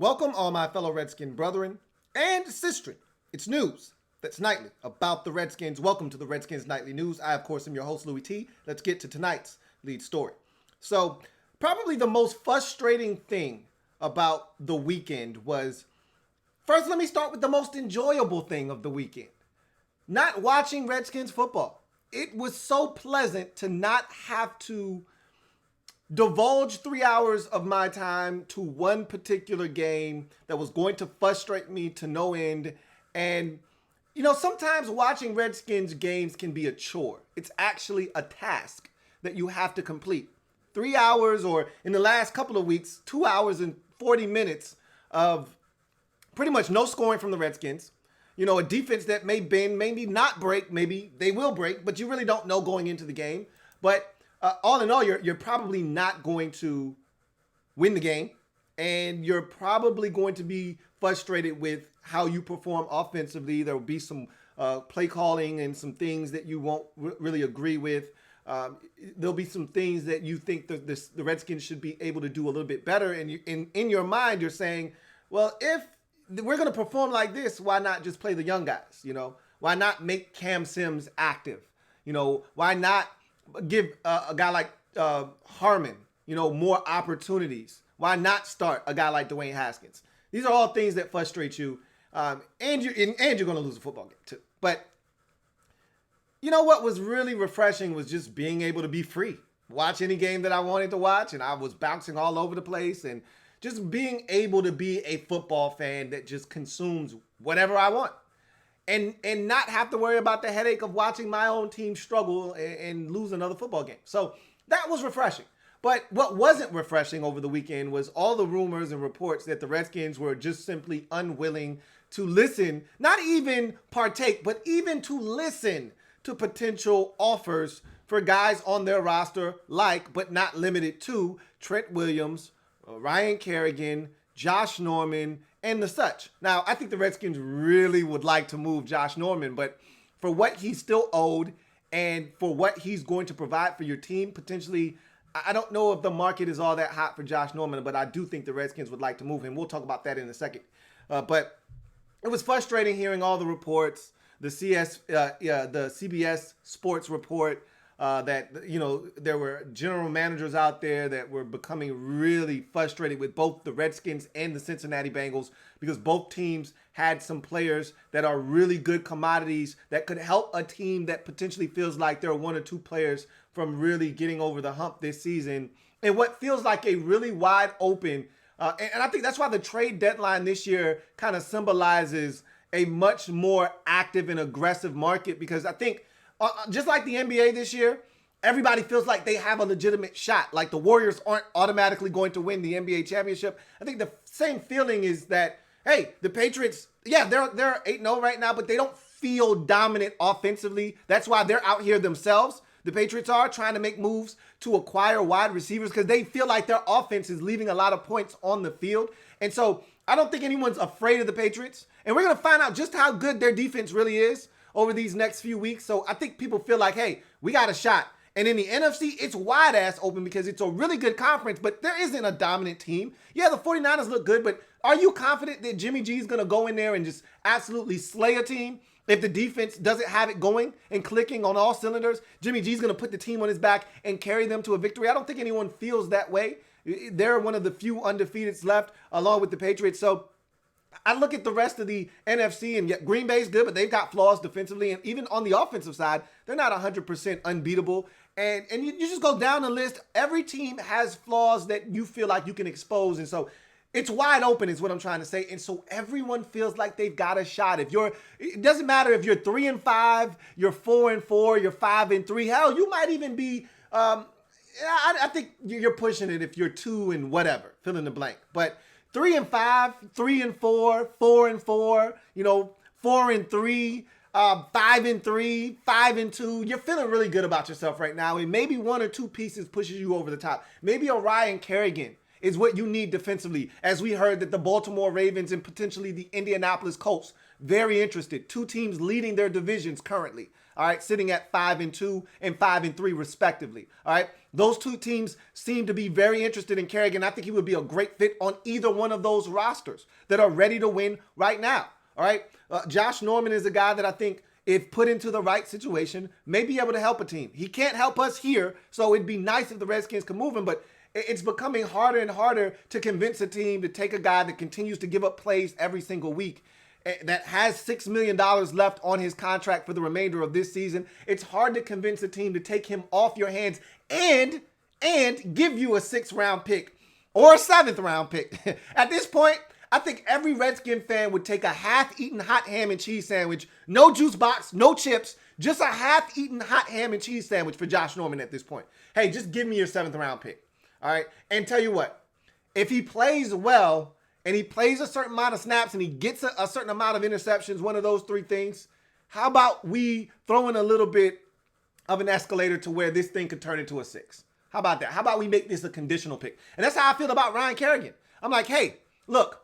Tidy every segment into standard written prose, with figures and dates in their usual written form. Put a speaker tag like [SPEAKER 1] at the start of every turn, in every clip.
[SPEAKER 1] Welcome, all my fellow Redskin brethren and sistren. It's news that's nightly about the Redskins. Welcome to the Redskins Nightly News. I, of course, am your host, Louie T. Let's get to tonight's lead story. So, probably the most frustrating thing about the weekend was, first, let me start with the most enjoyable thing of the weekend. Not watching Redskins football. It was so pleasant to not have to divulge 3 hours of my time to one particular game that was going to frustrate me to no end. And, sometimes watching Redskins games can be a chore. It's actually a task that you have to complete. 3 hours, or in the last couple of weeks, 2 hours and 40 minutes of pretty much no scoring from the Redskins. A defense that may bend, maybe not break, maybe they will break, but you really don't know going into the game. But all in all, you're probably not going to win the game, and you're probably going to be frustrated with how you perform offensively. There will be some play calling and some things that you won't really agree with. There'll be some things that you think the Redskins should be able to do a little bit better, and in your mind, you're saying, well, if we're going to perform like this, why not just play the young guys? Why not make Cam Sims active? Why not give a guy like Harmon, more opportunities? Why not start a guy like Dwayne Haskins? These are all things that frustrate you, and you're going to lose a football game too. But what was really refreshing was just being able to be free, watch any game that I wanted to watch, and I was bouncing all over the place, and just being able to be a football fan that just consumes whatever I want. And not have to worry about the headache of watching my own team struggle and lose another football game. So that was refreshing. But what wasn't refreshing over the weekend was all the rumors and reports that the Redskins were just simply unwilling to listen, not even partake, but even to listen to potential offers for guys on their roster like, but not limited to, Trent Williams, Ryan Kerrigan, Josh Norman, and the such. Now, I think the Redskins really would like to move Josh Norman, but for what he's still owed and for what he's going to provide for your team, potentially, I don't know if the market is all that hot for Josh Norman, but I do think the Redskins would like to move him. We'll talk about that in a second. But it was frustrating hearing all the reports, the CBS Sports report, that, there were general managers out there that were becoming really frustrated with both the Redskins and the Cincinnati Bengals because both teams had some players that are really good commodities that could help a team that potentially feels like there are one or two players from really getting over the hump this season. And what feels like a really wide open, and I think that's why the trade deadline this year kind of symbolizes a much more active and aggressive market, because I think just like the NBA this year, everybody feels like they have a legitimate shot. Like the Warriors aren't automatically going to win the NBA championship. I think the same feeling is that, hey, the Patriots, yeah, they're 8-0 right now, but they don't feel dominant offensively. That's why they're out here themselves. The Patriots are trying to make moves to acquire wide receivers because they feel like their offense is leaving a lot of points on the field. And so I don't think anyone's afraid of the Patriots. And we're going to find out just how good their defense really is over these next few weeks. So I think people feel like, hey, we got a shot. And in the NFC, it's wide ass open because it's a really good conference, but there isn't a dominant team. Yeah, the 49ers look good, but are you confident that Jimmy G is going to go in there and just absolutely slay a team? If the defense doesn't have it going and clicking on all cylinders, Jimmy G's going to put the team on his back and carry them to a victory. I don't think anyone feels that way. They're one of the few undefeateds left along with the Patriots. So I look at the rest of the NFC, and yet Green Bay's good, but they've got flaws defensively. And even on the offensive side, they're not 100% unbeatable. And you just go down the list. Every team has flaws that you feel like you can expose. And so it's wide open is what I'm trying to say. And so everyone feels like they've got a shot. It doesn't matter if you're 3-5, you're 4-4, you're 5-3. Hell, you might even be, I think you're pushing it if you're 2 and whatever, fill in the blank. But 3-5, 3-4, 4-4, 4-3, 5-3, 5-2. You're feeling really good about yourself right now. And maybe one or two pieces pushes you over the top. Maybe a Ryan Kerrigan is what you need defensively. As we heard that the Baltimore Ravens and potentially the Indianapolis Colts, very interested. Two teams leading their divisions currently. all right, sitting at 5-2 and 5-3 respectively. All right, those two teams seem to be very interested in Kerrigan. I think he would be a great fit on either one of those rosters that are ready to win right now. All right, Josh Norman is a guy that I think, if put into the right situation, may be able to help a team. He can't help us here, so it'd be nice if the Redskins could move him, but it's becoming harder and harder to convince a team to take a guy that continues to give up plays every single week, that has $6 million left on his contract for the remainder of this season. It's hard to convince a team to take him off your hands and give you a 6th-round pick or a 7th-round pick. At this point, I think every Redskin fan would take a half-eaten hot ham and cheese sandwich, no juice box, no chips, just a half-eaten hot ham and cheese sandwich for Josh Norman at this point. Hey, just give me your 7th-round pick. All right, and tell you what, if he plays well and he plays a certain amount of snaps and he gets a certain amount of interceptions, one of those 3 things, how about we throw in a little bit of an escalator to where this thing could turn into a 6? How about that? How about we make this a conditional pick? And that's how I feel about Ryan Kerrigan. I'm like, hey, look,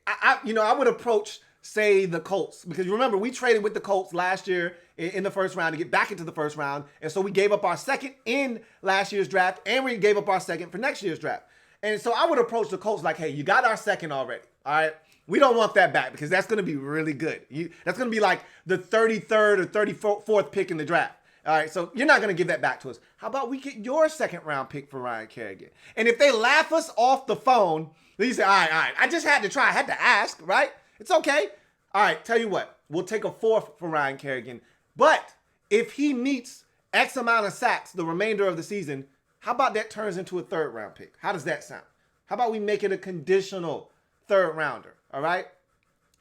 [SPEAKER 1] I would approach, say, the Colts, because you remember we traded with the Colts last year in the 1st round to get back into the 1st round. And so we gave up our 2nd in last year's draft, and we gave up our 2nd for next year's draft. And so I would approach the Colts like, hey, you got our 2nd already. All right. We don't want that back because that's going to be really good. That's going to be like the 33rd or 34th pick in the draft. All right. So you're not going to give that back to us. How about we get your 2nd-round pick for Ryan Kerrigan? And if they laugh us off the phone, then you say, all right. I just had to try. I had to ask, right? It's okay. All right. Tell you what, we'll take a 4th for Ryan Kerrigan. But if he meets X amount of sacks the remainder of the season, how about that turns into a 3rd-round pick? How does that sound? How about we make it a conditional 3rd-rounder, all right?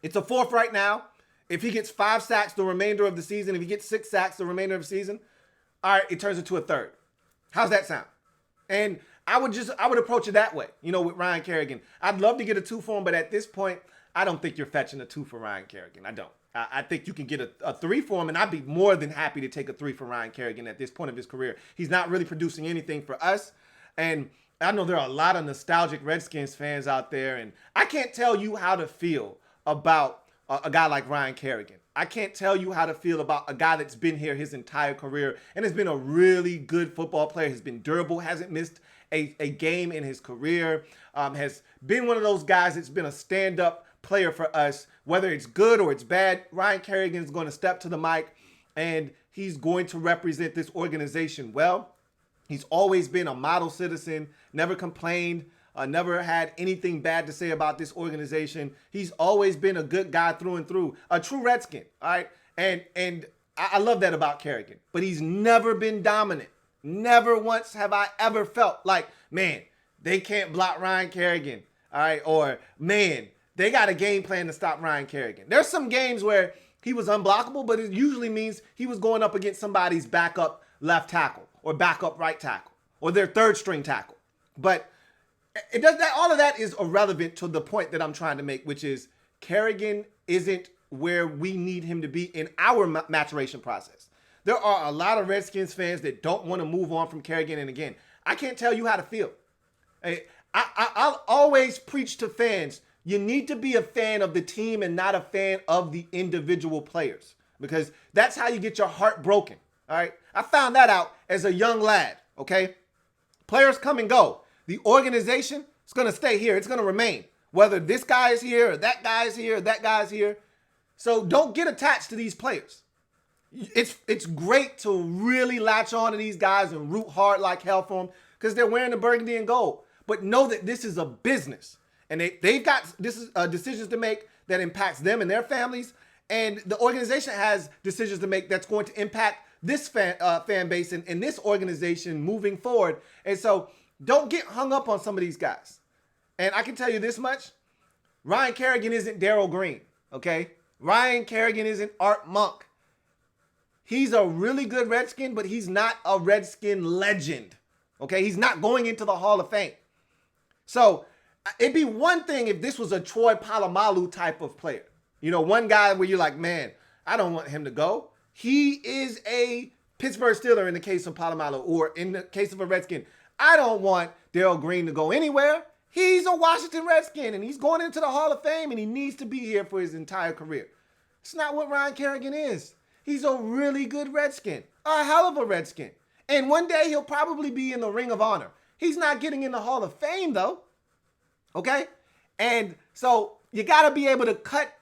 [SPEAKER 1] It's a 4th right now. If he gets 5 sacks the remainder of the season, if he gets 6 sacks the remainder of the season, all right, it turns into a 3rd. How's that sound? And I would approach it that way, with Ryan Kerrigan. I'd love to get a 2 for him, but at this point, I don't think you're fetching a 2 for Ryan Kerrigan. I don't. I think you can get a 3 for him, and I'd be more than happy to take a 3 for Ryan Kerrigan at this point of his career. He's not really producing anything for us, and I know there are a lot of nostalgic Redskins fans out there, and I can't tell you how to feel about a guy like Ryan Kerrigan. I can't tell you how to feel about a guy that's been here his entire career and has been a really good football player, has been durable, hasn't missed a game in his career, has been one of those guys that's been a stand-up player for us. Whether it's good or it's bad, Ryan Kerrigan is going to step to the mic and he's going to represent this organization well. He's always been a model citizen, never complained, never had anything bad to say about this organization. He's always been a good guy through and through, a true Redskin, all right? And I love that about Kerrigan, but he's never been dominant. Never once have I ever felt like, man, they can't block Ryan Kerrigan, all right? Or, man, they got a game plan to stop Ryan Kerrigan. There's some games where he was unblockable, but it usually means he was going up against somebody's backup left tackle or backup right tackle or their 3rd-string tackle. But it does that. All of that is irrelevant to the point that I'm trying to make, which is Kerrigan isn't where we need him to be in our maturation process. There are a lot of Redskins fans that don't want to move on from Kerrigan. And again, I can't tell you how to feel. I'll always preach to fans, you need to be a fan of the team and not a fan of the individual players, because that's how you get your heart broken. All right. I found that out as a young lad. Okay. Players come and go. The organization is going to stay here. It's going to remain, whether this guy is here or that guy is here or that guy's here. So don't get attached to these players. It's great to really latch on to these guys and root hard like hell for them because they're wearing the burgundy and gold. But know that this is a business. And they've got decisions to make that impacts them and their families. And the organization has decisions to make that's going to impact this fan base and this organization moving forward. And so don't get hung up on some of these guys. And I can tell you this much. Ryan Kerrigan isn't Darryl Green, okay? Ryan Kerrigan isn't Art Monk. He's a really good Redskin, but he's not a Redskin legend, okay? He's not going into the Hall of Fame. So it'd be one thing if this was a Troy Polamalu type of player. One guy where you're like, man, I don't want him to go. He is a Pittsburgh Steeler in the case of Polamalu, or in the case of a Redskin. I don't want Darryl Green to go anywhere. He's a Washington Redskin, and he's going into the Hall of Fame, and he needs to be here for his entire career. It's not what Ryan Kerrigan is. He's a really good Redskin, a hell of a Redskin. And one day he'll probably be in the Ring of Honor. He's not getting in the Hall of Fame though. Okay? And so you got to be able to cut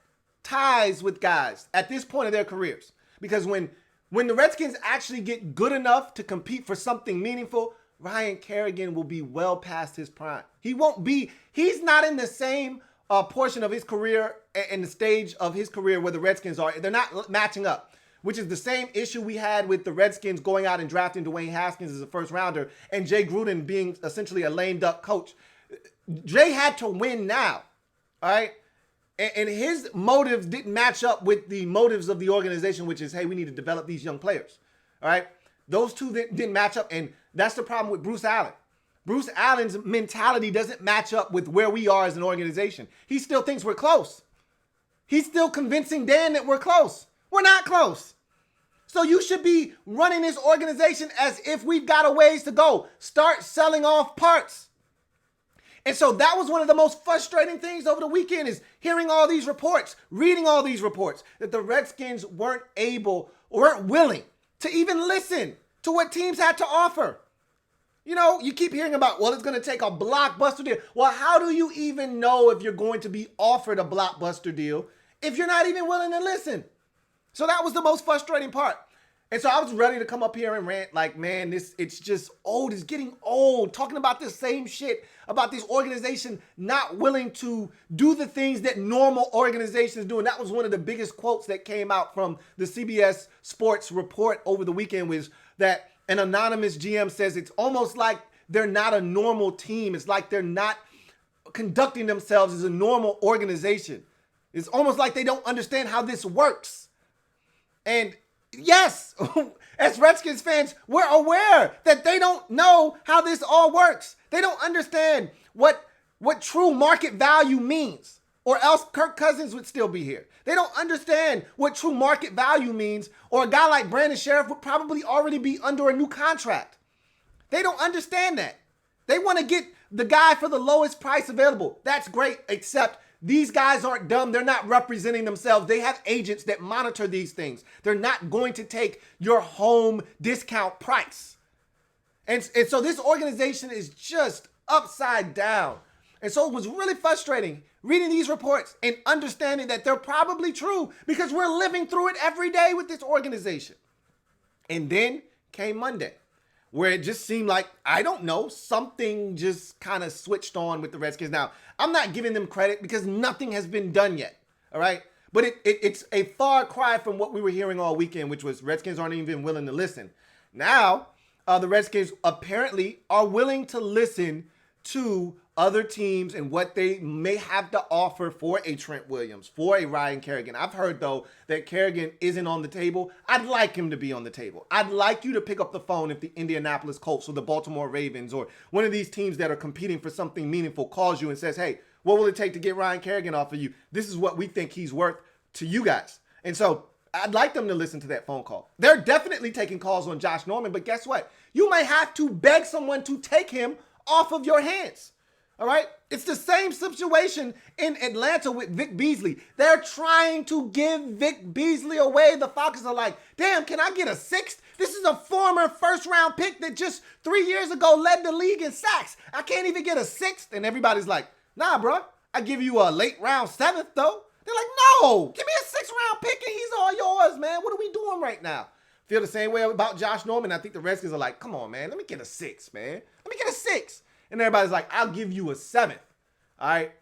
[SPEAKER 1] ties with guys at this point of their careers. Because when the Redskins actually get good enough to compete for something meaningful, Ryan Kerrigan will be well past his prime. He's not in the same portion of his career and the stage of his career where the Redskins are. They're not matching up, which is the same issue we had with the Redskins going out and drafting Dwayne Haskins as a first rounder and Jay Gruden being essentially a lame duck coach. Jay had to win now, all right? And his motives didn't match up with the motives of the organization, which is, hey, we need to develop these young players, all right? Those two didn't match up, and that's the problem with Bruce Allen. Bruce Allen's mentality doesn't match up with where we are as an organization. He still thinks we're close. He's still convincing Dan that we're close. We're not close. So you should be running this organization as if we've got a ways to go. Start selling off parts. And so that was one of the most frustrating things over the weekend is hearing all these reports, reading all these reports, that the Redskins weren't willing to even listen to what teams had to offer. You know, you keep hearing about, well, it's going to take a blockbuster deal. Well, how do you even know if you're going to be offered a blockbuster deal if you're not even willing to listen? So that was the most frustrating part. And so I was ready to come up here and rant like, man, it's just old. It's getting old. Talking about this same shit about this organization not willing to do the things that normal organizations do. And that was one of the biggest quotes that came out from the CBS Sports report over the weekend was that an anonymous GM says it's almost like they're not a normal team. It's like they're not conducting themselves as a normal organization. It's almost like they don't understand how this works. And yes, as Redskins fans, we're aware that they don't know how this all works. They don't understand what true market value means, or else Kirk Cousins would still be here. They don't understand what true market value means, or a guy like Brandon Sheriff would probably already be under a new contract. They don't understand that. They want to get the guy for the lowest price available. That's great, except these guys aren't dumb. They're not representing themselves. They have agents that monitor these things. They're not going to take your home discount price. And so this organization is just upside down. And so it was really frustrating reading these reports and understanding that they're probably true because we're living through it every day with this organization. And then came Monday, where it just seemed like, I don't know, something just kind of switched on with the Redskins. Now, I'm not giving them credit because nothing has been done yet, all right? But it's a far cry from what we were hearing all weekend, which was Redskins aren't even willing to listen. Now, the Redskins apparently are willing to listen to other teams and what they may have to offer for a Trent Williams, for a Ryan Kerrigan. I've heard, though, that Kerrigan isn't on the table. I'd like him to be on the table. I'd like you to pick up the phone if the Indianapolis Colts or the Baltimore Ravens or one of these teams that are competing for something meaningful calls you and says, hey, what will it take to get Ryan Kerrigan off of you? This is what we think he's worth to you guys. And so I'd like them to listen to that phone call. They're definitely taking calls on Josh Norman, but guess what? You may have to beg someone to take him off of your hands. All right? It's the same situation in Atlanta with Vic Beasley. They're trying to give Vic Beasley away. The Falcons are like, damn, can I get a sixth? This is a former first-round pick that just 3 years ago led the league in sacks. I can't even get a sixth. And everybody's like, nah, bro. I give you a late round seventh, though. They're like, no, give me a sixth-round pick and he's all yours, man. What are we doing right now? Feel the same way about Josh Norman. I think the Redskins are like, come on, man. Let me get a six, man. Let me get a six. And everybody's like, I'll give you a seventh. All right.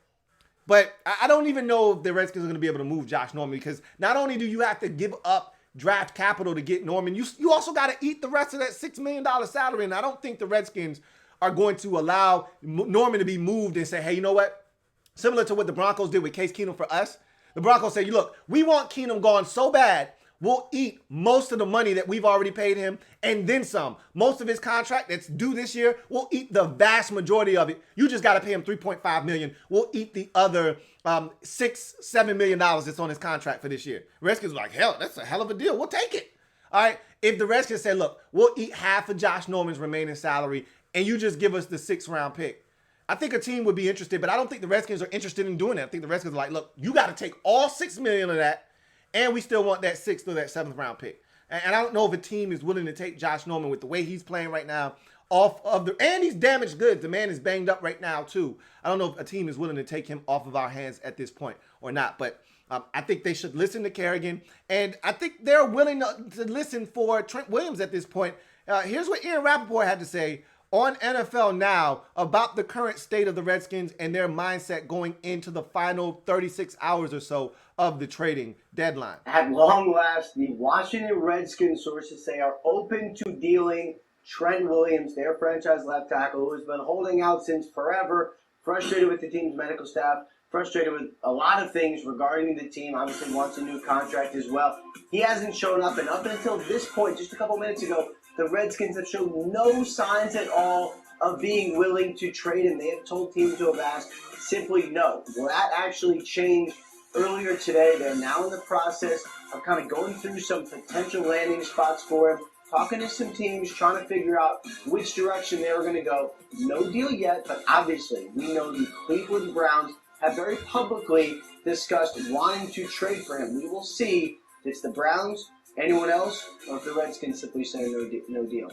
[SPEAKER 1] But I don't even know if the Redskins are going to be able to move Josh Norman because not only do you have to give up draft capital to get Norman, you also got to eat the rest of that $6 million salary. And I don't think the Redskins are going to allow Norman to be moved and say, hey, you know what? Similar to what the Broncos did with Case Keenum for us. The Broncos say, look, we want Keenum gone so bad, we'll eat most of the money that we've already paid him and then some. Most of his contract that's due this year, we'll eat the vast majority of it. You just got to pay him $3.5 million. We'll eat the other $6-7 million that's on his contract for this year. Redskins are like, hell, that's a hell of a deal. We'll take it. All right. If the Redskins say, look, we'll eat half of Josh Norman's remaining salary and you just give us the 6th-round pick, I think a team would be interested, but I don't think the Redskins are interested in doing that. I think the Redskins are like, look, you got to take all $6 million of that and we still want that 6th or that 7th round pick. And I don't know if a team is willing to take Josh Norman with the way he's playing right now off of and he's damaged goods. The man is banged up right now too. I don't know if a team is willing to take him off of our hands at this point or not, but I think they should listen to Kerrigan, and I think they're willing to listen for Trent Williams at this point. Here's what Ian Rappaport had to say on NFL Now about the current state of the Redskins and their mindset going into the final 36 hours or so of the trading deadline.
[SPEAKER 2] At long last, the Washington Redskins sources say are open to dealing Trent Williams, their franchise left tackle, who has been holding out since forever, frustrated with the team's medical staff, frustrated with a lot of things regarding the team, obviously wants a new contract as well. He hasn't shown up, and up until this point, just a couple minutes ago, the Redskins have shown no signs at all of being willing to trade him. They have told teams who have asked simply no. Well, that actually changed earlier today. They're now in the process of kind of going through some potential landing spots for him, talking to some teams, trying to figure out which direction they were going to go. No deal yet, but obviously we know the Cleveland Browns have very publicly discussed wanting to trade for him. We will see if it's the Browns, anyone else, or if the Redskins simply say no deal.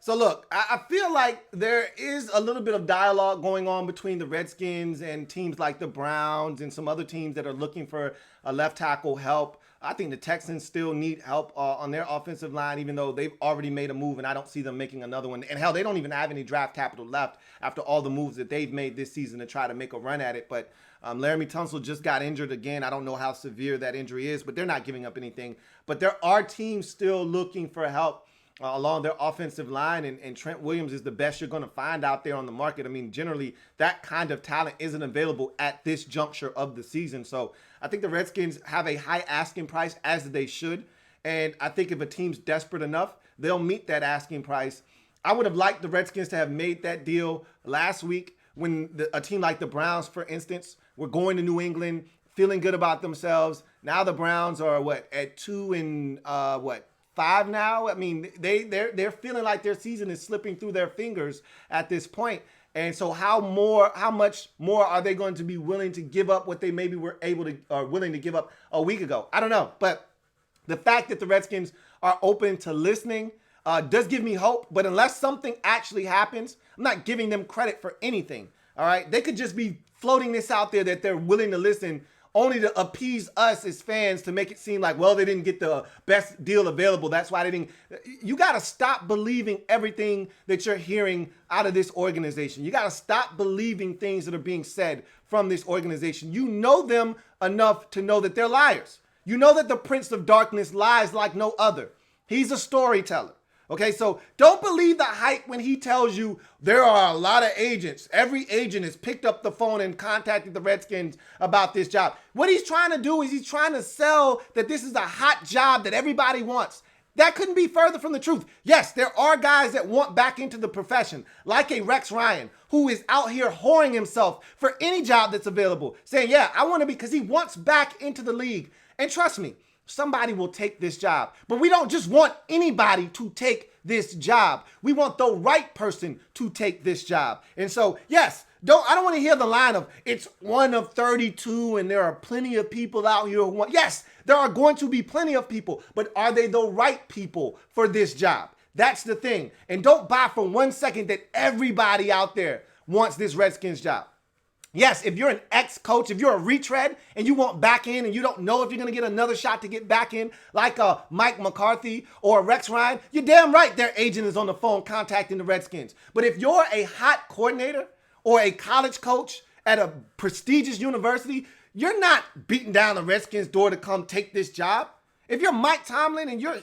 [SPEAKER 1] So look, I feel like there is a little bit of dialogue going on between the Redskins and teams like the Browns and some other teams that are looking for a left tackle help. I think the Texans still need help on their offensive line, even though they've already made a move, and I don't see them making another one. And hell, they don't even have any draft capital left after all the moves that they've made this season to try to make a run at it. But Laramie Tunsil just got injured again. I don't know how severe that injury is, but they're not giving up anything. But there are teams still looking for help along their offensive line, and Trent Williams is the best you're going to find out there on the market. I mean, generally, that kind of talent isn't available at this juncture of the season. So I think the Redskins have a high asking price, as they should. And I think if a team's desperate enough, they'll meet that asking price. I would have liked the Redskins to have made that deal last week when a team like the Browns, for instance, were going to New England, feeling good about themselves. Now the Browns are, at 2-5 now? I mean, they're feeling like their season is slipping through their fingers at this point. And so how much more are they going to be willing to give up what they maybe were willing to give up a week ago? I don't know. But the fact that the Redskins are open to listening does give me hope. But unless something actually happens, I'm not giving them credit for anything. All right. They could just be floating this out there that they're willing to listen only to appease us as fans, to make it seem like, well, they didn't get the best deal available. That's why they didn't. You got to stop believing everything that you're hearing out of this organization. You got to stop believing things that are being said from this organization. You know them enough to know that they're liars. You know that the Prince of Darkness lies like no other. He's a storyteller. Okay, so don't believe the hype when he tells you there are a lot of agents. Every agent has picked up the phone and contacted the Redskins about this job. What he's trying to do is he's trying to sell that this is a hot job that everybody wants. That couldn't be further from the truth. Yes, there are guys that want back into the profession, like a Rex Ryan, who is out here whoring himself for any job that's available, saying, yeah, I want to be, because he wants back into the league. And trust me, somebody will take this job. But we don't just want anybody to take this job. We want the right person to take this job. And so, yes, I don't want to hear the line of it's one of 32 and there are plenty of people out here who want. Yes, there are going to be plenty of people, but are they the right people for this job? That's the thing. And don't buy for 1 second that everybody out there wants this Redskins job. Yes, if you're an ex-coach, if you're a retread and you want back in and you don't know if you're going to get another shot to get back in, like a Mike McCarthy or a Rex Ryan, you're damn right their agent is on the phone contacting the Redskins. But if you're a hot coordinator or a college coach at a prestigious university, you're not beating down the Redskins' door to come take this job. If you're Mike Tomlin and you're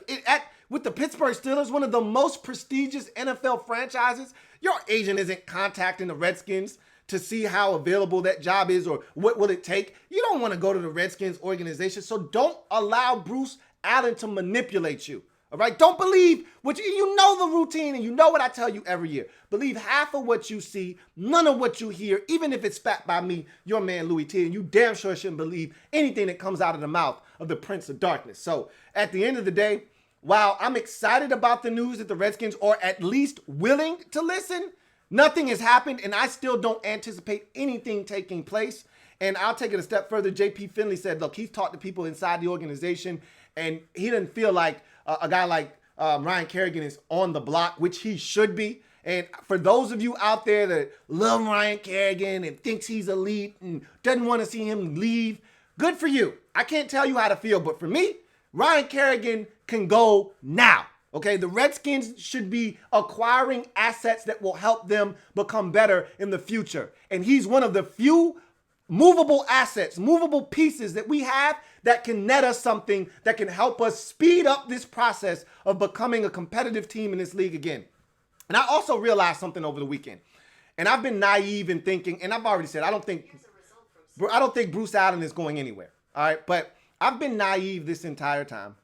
[SPEAKER 1] with the Pittsburgh Steelers, one of the most prestigious NFL franchises, your agent isn't contacting the Redskins to see how available that job is or what will it take. You don't want to go to the Redskins organization, so don't allow Bruce Allen to manipulate you. All right? Don't believe what you know the routine, and you know what I tell you every year. Believe half of what you see, none of what you hear, even if it's spat by me, your man Louie T, and you damn sure shouldn't believe anything that comes out of the mouth of the Prince of Darkness. So at the end of the day, while I'm excited about the news that the Redskins are at least willing to listen, nothing has happened, and I still don't anticipate anything taking place. And I'll take it a step further. J.P. Finley said, look, he's talked to people inside the organization, and he didn't feel like a guy like Ryan Kerrigan is on the block, which he should be. And for those of you out there that love Ryan Kerrigan and thinks he's elite and doesn't want to see him leave, good for you. I can't tell you how to feel, but for me, Ryan Kerrigan can go now. Okay, the Redskins should be acquiring assets that will help them become better in the future. And he's one of the few movable assets, movable pieces that we have that can net us something that can help us speed up this process of becoming a competitive team in this league again. And I also realized something over the weekend. And I've been naive in thinking, and I've already said, I don't think Bruce Allen is going anywhere. All right, but I've been naive this entire time,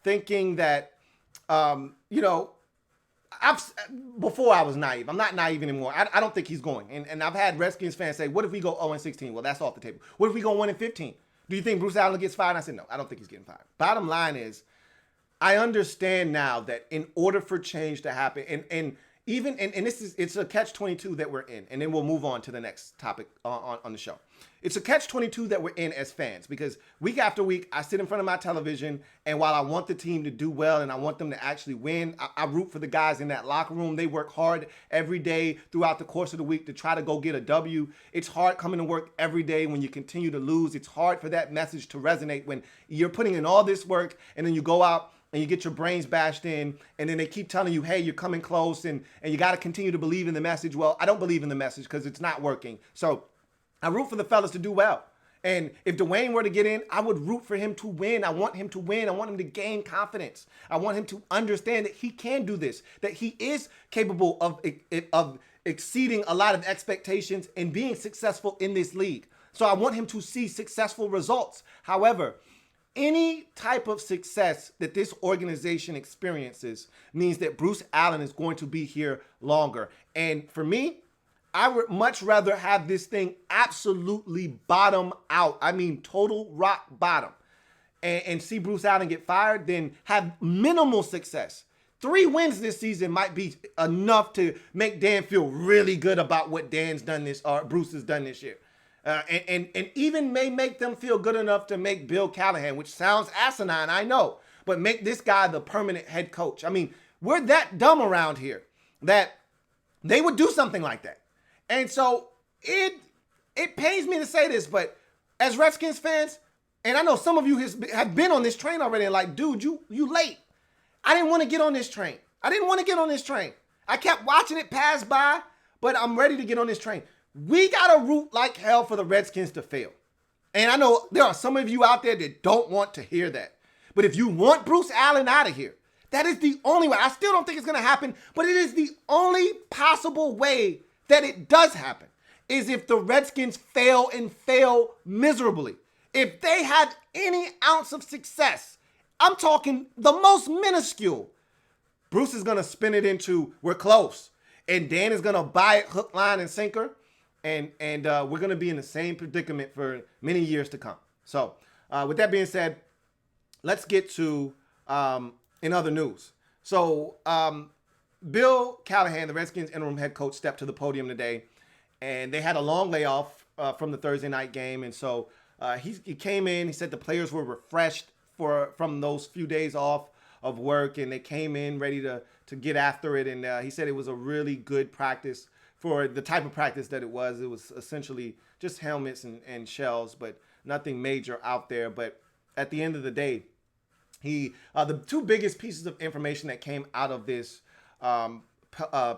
[SPEAKER 1] thinking that, before I was naive. I'm not naive anymore. I don't think he's going. And I've had Redskins fans say, what if we go 0-16? Well, that's off the table. What if we go 1-15? Do you think Bruce Allen gets fired? And I said, no, I don't think he's getting fired. Bottom line is, I understand now that in order for change to happen, and it's a catch-22 that we're in, and then we'll move on to the next topic on the show. It's a catch-22 that we're in as fans, because week after week, I sit in front of my television, and while I want the team to do well and I want them to actually win, I root for the guys in that locker room. They work hard every day throughout the course of the week to try to go get a W. It's hard coming to work every day when you continue to lose. It's hard for that message to resonate when you're putting in all this work and then you go out and you get your brains bashed in, and then they keep telling you, hey, you're coming close, and you got to continue to believe in the message. Well, I don't believe in the message because it's not working. So I root for the fellas to do well. And if Dwayne were to get in, I would root for him to win. I want him to win. I want him to gain confidence. I want him to understand that he can do this, that he is capable of exceeding a lot of expectations and being successful in this league. So I want him to see successful results. However, any type of success that this organization experiences means that Bruce Allen is going to be here longer. And for me, I would much rather have this thing absolutely bottom out. I mean, total rock bottom. And see Bruce Allen get fired than have minimal success. 3 wins this season might be enough to make Dan feel really good about what Bruce has done this year. And even may make them feel good enough to make Bill Callahan, which sounds asinine, I know, but make this guy the permanent head coach. I mean, we're that dumb around here that they would do something like that. And so it pains me to say this, but as Redskins fans, and I know some of you have been on this train already and like, dude, you late. I didn't want to get on this train. I kept watching it pass by, but I'm ready to get on this train. We got to root like hell for the Redskins to fail. And I know there are some of you out there that don't want to hear that. But if you want Bruce Allen out of here, that is the only way. I still don't think it's going to happen, but it is the only possible way that it does happen, is if the Redskins fail and fail miserably. If they have any ounce of success, I'm talking the most minuscule, Bruce is going to spin it into, we're close. And Dan is going to buy it hook, line, and sinker. And we're going to be in the same predicament for many years to come. So with that being said, let's get to in other news. So Bill Callahan, the Redskins interim head coach, stepped to the podium today, and they had a long layoff from the Thursday night game. And so he came in. He said the players were refreshed from those few days off of work, and they came in ready to get after it. And he said it was a really good practice for the type of practice that it was. It was essentially just helmets and shells, but nothing major out there. But at the end of the day, the 2 biggest pieces of information that came out of this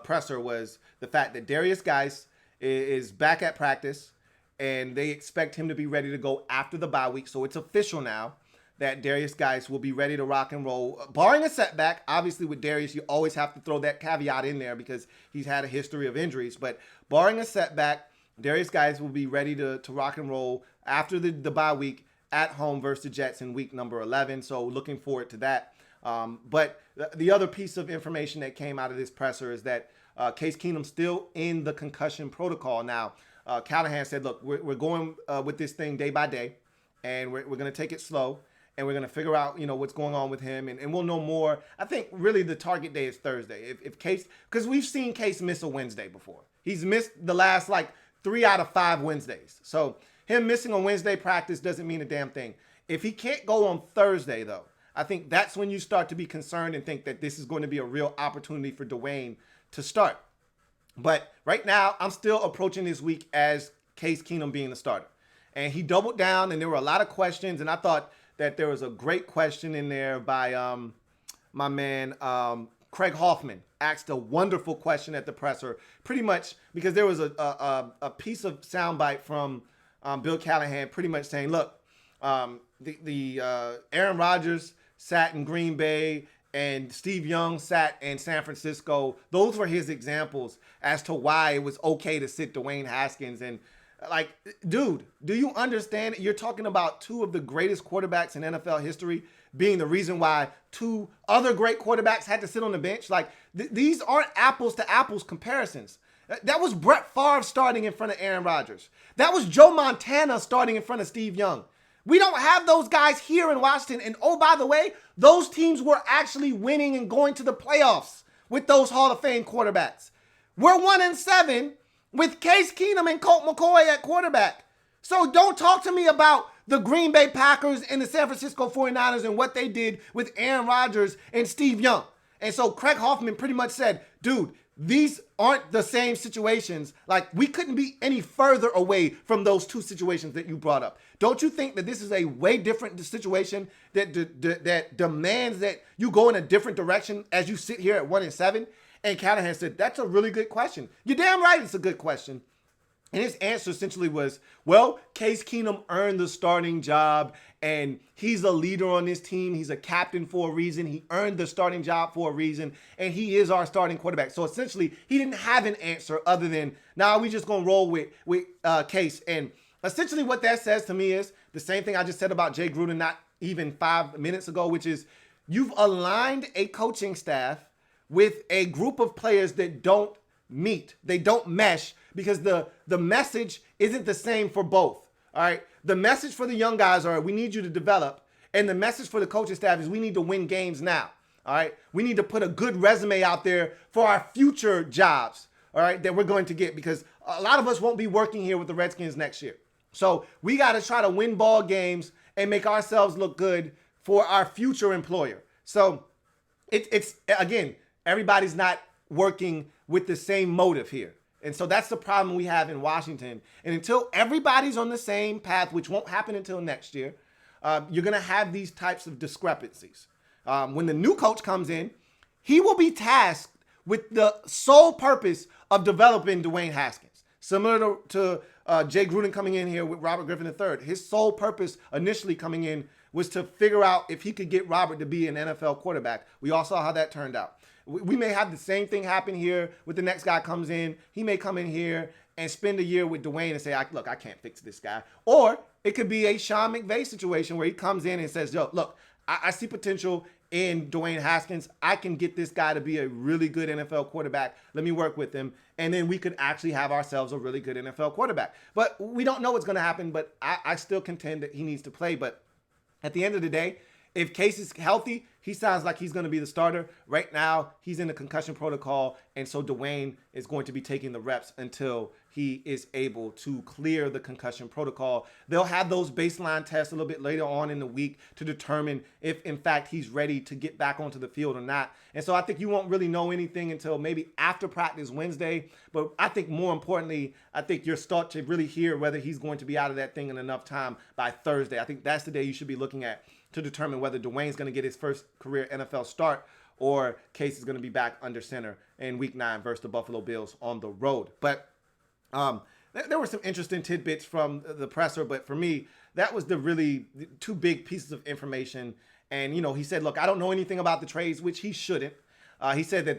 [SPEAKER 1] presser was the fact that Darius Geis is back at practice, and they expect him to be ready to go after the bye week. So it's official now that Darius Geis will be ready to rock and roll, barring a setback. Obviously, with Darius, you always have to throw that caveat in there because he's had a history of injuries. But barring a setback, Darius Geis will be ready to rock and roll after the bye week at home versus the Jets in week number 11. So looking forward to that. But the other piece of information that came out of this presser is that Case Keenum's still in the concussion protocol. Now, Callahan said, look, we're going with this thing day by day, and we're going to take it slow. And we're going to figure out, what's going on with him. And we'll know more. I think really the target day is Thursday. If Case, because we've seen Case miss a Wednesday before. He's missed the last 3 out of 5 Wednesdays. So him missing on Wednesday practice doesn't mean a damn thing. If he can't go on Thursday, though, I think that's when you start to be concerned and think that this is going to be a real opportunity for Dwayne to start. But right now, I'm still approaching this week as Case Keenum being the starter. And he doubled down, and there were a lot of questions, and I thought that there was a great question in there by my man Craig Hoffman. Asked a wonderful question at the presser, pretty much because there was a piece of soundbite from Bill Callahan pretty much saying, look, Aaron Rodgers sat in Green Bay and Steve Young sat in San Francisco. Those were his examples as to why it was okay to sit Dwayne Haskins. And like, dude, do you understand? You're talking about two of the greatest quarterbacks in NFL history being the reason why two other great quarterbacks had to sit on the bench. Like, these aren't apples to apples comparisons. That was Brett Favre starting in front of Aaron Rodgers. That was Joe Montana starting in front of Steve Young. We don't have those guys here in Washington. And oh, by the way, those teams were actually winning and going to the playoffs with those Hall of Fame quarterbacks. We're 1-7 with Case Keenum and Colt McCoy at quarterback. So don't talk to me about the Green Bay Packers and the San Francisco 49ers and what they did with Aaron Rodgers and Steve Young. And so Craig Hoffman pretty much said, dude, these aren't the same situations. Like, we couldn't be any further away from those two situations that you brought up. Don't you think that this is a way different situation that demands that you go in a different direction as you sit here at 1-7? And Callahan said, that's a really good question. You're damn right it's a good question. And his answer essentially was, well, Case Keenum earned the starting job, and he's a leader on this team. He's a captain for a reason. He earned the starting job for a reason, and he is our starting quarterback. So essentially, he didn't have an answer other than, we just going to roll with Case. And essentially what that says to me is the same thing I just said about Jay Gruden not even 5 minutes ago, which is you've aligned a coaching staff with a group of players that don't meet. They don't mesh because the message isn't the same for both. All right. The message for the young guys are we need you to develop. And the message for the coaching staff is we need to win games now. All right. We need to put a good resume out there for our future jobs. All right. That we're going to get because a lot of us won't be working here with the Redskins next year. So we got to try to win ball games and make ourselves look good for our future employer. So it's again, everybody's not working with the same motive here. And so that's the problem we have in Washington. And until everybody's on the same path, which won't happen until next year, you're going to have these types of discrepancies. When the new coach comes in, he will be tasked with the sole purpose of developing Dwayne Haskins. Similar to Jay Gruden coming in here with Robert Griffin III. His sole purpose initially coming in was to figure out if he could get Robert to be an NFL quarterback. We all saw how that turned out. We may have the same thing happen here with the next guy comes in. He may come in here and spend a year with Dwayne and say, look, I can't fix this guy. Or it could be a Sean McVay situation where he comes in and says, yo, look, I see potential in Dwayne Haskins. I can get this guy to be a really good NFL quarterback. Let me work with him. And then we could actually have ourselves a really good NFL quarterback. But we don't know what's going to happen, but I still contend that he needs to play. But at the end of the day, if Case is healthy, he sounds like he's going to be the starter. Right now, he's in the concussion protocol, and so Dwayne is going to be taking the reps until he is able to clear the concussion protocol. They'll have those baseline tests a little bit later on in the week to determine if, in fact, he's ready to get back onto the field or not. And so I think you won't really know anything until maybe after practice Wednesday. But I think more importantly, I think you'll start to really hear whether he's going to be out of that thing in enough time by Thursday. I think that's the day you should be looking at to determine whether Dwayne's going to get his first career NFL start or Case is going to be back under center in Week 9 versus the Buffalo Bills on the road. But there were some interesting tidbits from the presser, but for me, that was the really two big pieces of information. And, you know, he said, look, I don't know anything about the trades, which he shouldn't. He said that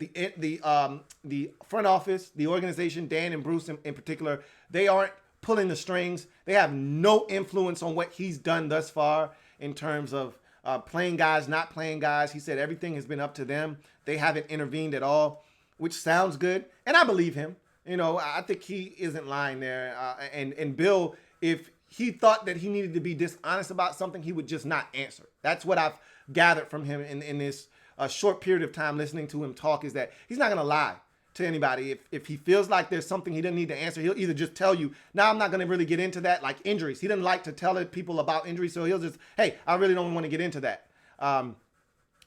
[SPEAKER 1] the front office, the organization, Dan and Bruce in particular, they aren't pulling the strings. They have no influence on what he's done thus far in terms of playing guys, not playing guys. He said everything has been up to them. They haven't intervened at all, which sounds good. And I believe him. You know, I think he isn't lying there. And Bill, if he thought that he needed to be dishonest about something, he would just not answer. That's what I've gathered from him in this short period of time listening to him talk, is that he's not going to lie. to anybody. If he feels like there's something he doesn't need to answer, he'll either just tell you, now I'm not going to really get into that, like injuries. He doesn't like to tell people about injuries, so he'll just, hey, I really don't want to get into that.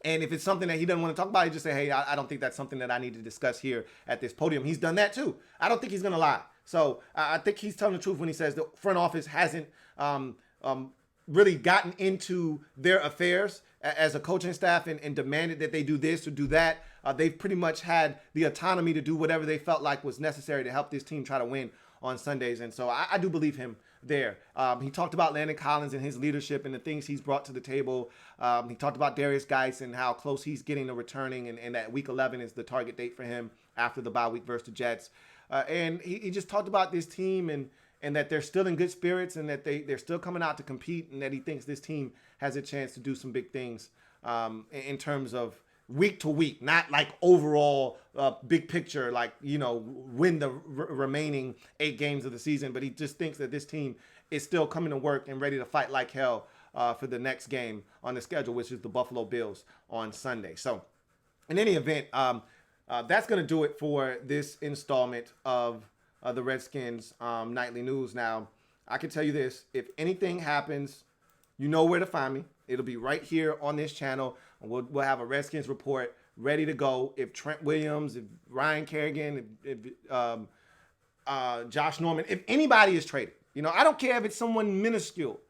[SPEAKER 1] And if it's something that he doesn't want to talk about, he just say, hey, I don't think that's something that I need to discuss here at this podium. He's done that too. I don't think he's going to lie. So I think he's telling the truth when he says the front office hasn't really gotten into their affairs as a coaching staff and demanded that they do this or do that. They've pretty much had the autonomy to do whatever they felt like was necessary to help this team try to win on Sundays. And so I do believe him there. He talked about Landon Collins and his leadership and the things he's brought to the table. He talked about Darius Geis and how close he's getting to returning, and that week 11 is the target date for him after the bye week versus the Jets. And he just talked about this team and that they're still in good spirits and that they're still coming out to compete, and that he thinks this team has a chance to do some big things in terms of week to week, not like overall big picture, like, win the remaining 8 games of the season. But he just thinks that this team is still coming to work and ready to fight like hell for the next game on the schedule, which is the Buffalo Bills on Sunday. So in any event, that's going to do it for this installment of the Redskins Nightly News. Now, I can tell you this. If anything happens, you know where to find me. It'll be right here on this channel. We'll have a Redskins report ready to go. If Trent Williams, if Ryan Kerrigan, if Josh Norman, if anybody is traded, I don't care if it's someone minuscule,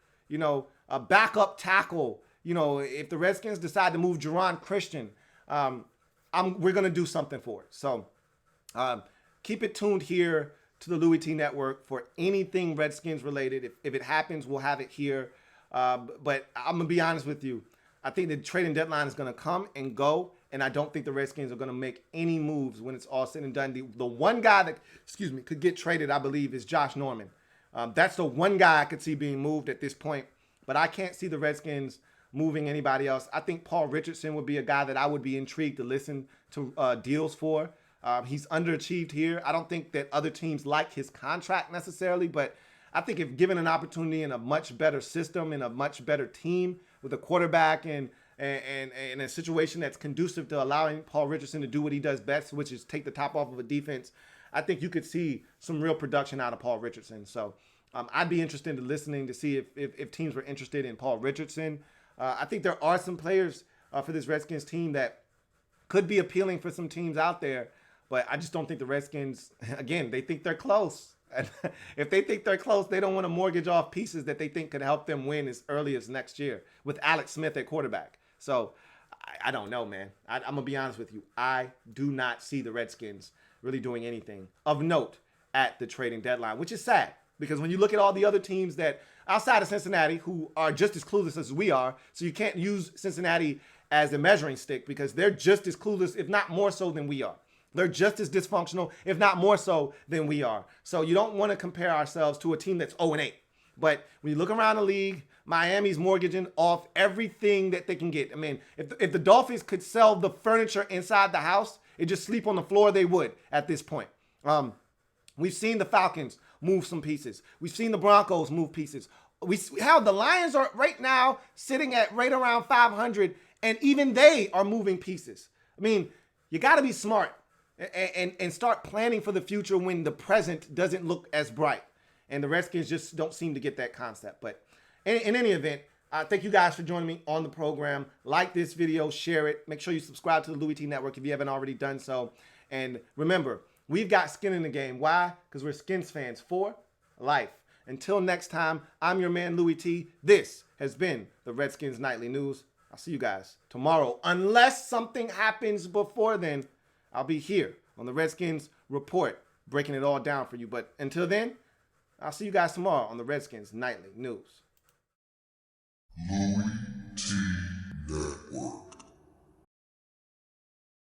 [SPEAKER 1] a backup tackle, if the Redskins decide to move Jerron Christian, we're going to do something for it. So keep it tuned here to the Louie T Network for anything Redskins related. If it happens, we'll have it here. But I'm going to be honest with you. I think the trading deadline is going to come and go, and I don't think the Redskins are going to make any moves when it's all said and done. The one guy that, could get traded, I believe, is Josh Norman. That's the one guy I could see being moved at this point, but I can't see the Redskins moving anybody else. I think Paul Richardson would be a guy that I would be intrigued to listen to deals for. He's underachieved here. I don't think that other teams like his contract necessarily, but I think if given an opportunity in a much better system, in a much better team with a quarterback and a situation that's conducive to allowing Paul Richardson to do what he does best, which is take the top off of a defense, I think you could see some real production out of Paul Richardson. So I'd be interested in listening to see if teams were interested in Paul Richardson. I think there are some players for this Redskins team that could be appealing for some teams out there, but I just don't think the Redskins, again, they think they're close. And if they think they're close, they don't want to mortgage off pieces that they think could help them win as early as next year with Alex Smith at quarterback. So I don't know, man. I'm going to be honest with you. I do not see the Redskins really doing anything of note at the trading deadline, which is sad because when you look at all the other teams that outside of Cincinnati who are just as clueless as we are, so you can't use Cincinnati as a measuring stick because they're just as clueless, if not more so than we are. They're just as dysfunctional, if not more so than we are. So you don't want to compare ourselves to a team that's 0-8. But when you look around the league, Miami's mortgaging off everything that they can get. I mean, if the Dolphins could sell the furniture inside the house and just sleep on the floor, they would at this point. We've seen the Falcons move some pieces. We've seen the Broncos move pieces. The Lions are right now sitting at right around 500, and even they are moving pieces. I mean, you got to be smart. And start planning for the future when the present doesn't look as bright. And the Redskins just don't seem to get that concept. But in any event, thank you guys for joining me on the program. Like this video, share it. Make sure you subscribe to the Louie T Network if you haven't already done so. And remember, we've got skin in the game. Why? Because we're Skins fans for life. Until next time, I'm your man, Louie T. This has been the Redskins Nightly News. I'll see you guys tomorrow. Unless something happens before then, I'll be here on the Redskins Report, breaking it all down for you. But until then, I'll see you guys tomorrow on the Redskins Nightly News.
[SPEAKER 3] Louie T.